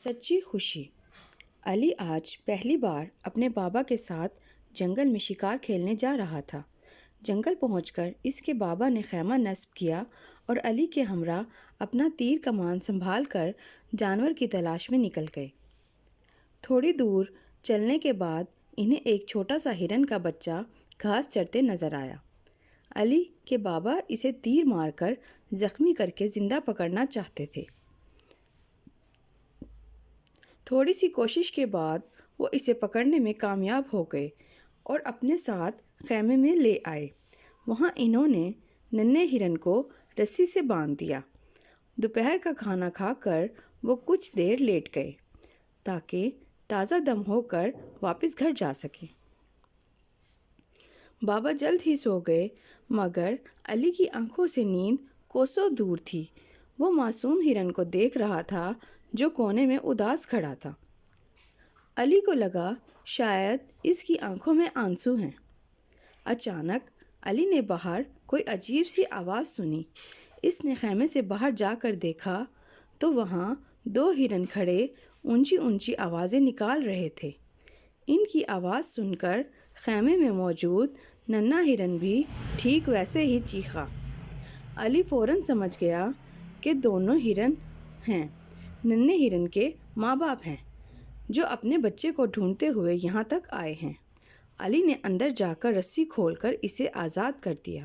سچی خوشی۔ علی آج پہلی بار اپنے بابا کے ساتھ جنگل میں شکار کھیلنے جا رہا تھا۔ جنگل پہنچ کر اس کے بابا نے خیمہ نصب کیا اور علی کے ہمراہ اپنا تیر کمان سنبھال کر جانور کی تلاش میں نکل گئے۔ تھوڑی دور چلنے کے بعد انہیں ایک چھوٹا سا ہرن کا بچہ گھاس چرتے نظر آیا۔ علی کے بابا اسے تیر مار کر زخمی کر کے زندہ پکڑنا چاہتے تھے۔ تھوڑی سی کوشش کے بعد وہ اسے پکڑنے میں کامیاب ہو گئے اور اپنے ساتھ خیمے میں لے آئے۔ وہاں انہوں نے ننھے ہرن کو رسی سے باندھ دیا۔ دوپہر کا کھانا کھا کر وہ کچھ دیر لیٹ گئے تاکہ تازہ دم ہو کر واپس گھر جا سکیں۔ بابا جلد ہی سو گئے مگر علی کی آنکھوں سے نیند کوسوں دور تھی۔ وہ معصوم ہرن کو دیکھ رہا تھا جو کونے میں اداس کھڑا تھا۔ علی کو لگا شاید اس کی آنکھوں میں آنسو ہیں۔ اچانک علی نے باہر کوئی عجیب سی آواز سنی۔ اس نے خیمے سے باہر جا کر دیکھا تو وہاں دو ہرن کھڑے اونچی اونچی آوازیں نکال رہے تھے۔ ان کی آواز سن کر خیمے میں موجود ننھا ہرن بھی ٹھیک ویسے ہی چیخا۔ علی فوراً سمجھ گیا کہ دونوں ہرن ہیں ننھے ہرن کے ماں باپ ہیں جو اپنے بچے کو ڈھونڈتے ہوئے یہاں تک آئے ہیں۔ علی نے اندر جا کر رسی کھول کر اسے آزاد کر دیا۔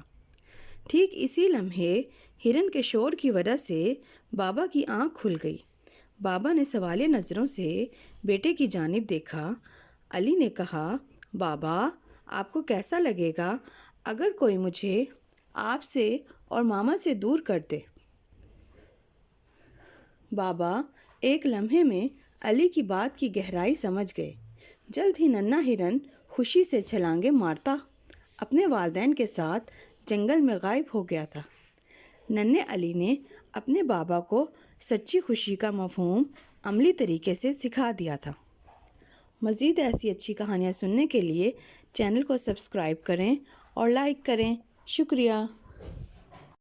ٹھیک اسی لمحے ہرن کے شور کی وجہ سے بابا کی آنکھ کھل گئی۔ بابا نے سوالیہ نظروں سے بیٹے کی جانب دیکھا۔ علی نے کہا، بابا آپ کو کیسا لگے گا اگر کوئی مجھے آپ سے اور ماما سے دور کر دے؟ بابا ایک لمحے میں علی کی بات کی گہرائی سمجھ گئے۔ جلد ہی ننھا ہرن خوشی سے چھلانگیں مارتا اپنے والدین کے ساتھ جنگل میں غائب ہو گیا تھا۔ ننھے علی نے اپنے بابا کو سچی خوشی کا مفہوم عملی طریقے سے سکھا دیا تھا۔ مزید ایسی اچھی کہانیاں سننے کے لیے چینل کو سبسکرائب کریں اور لائک کریں۔ شکریہ۔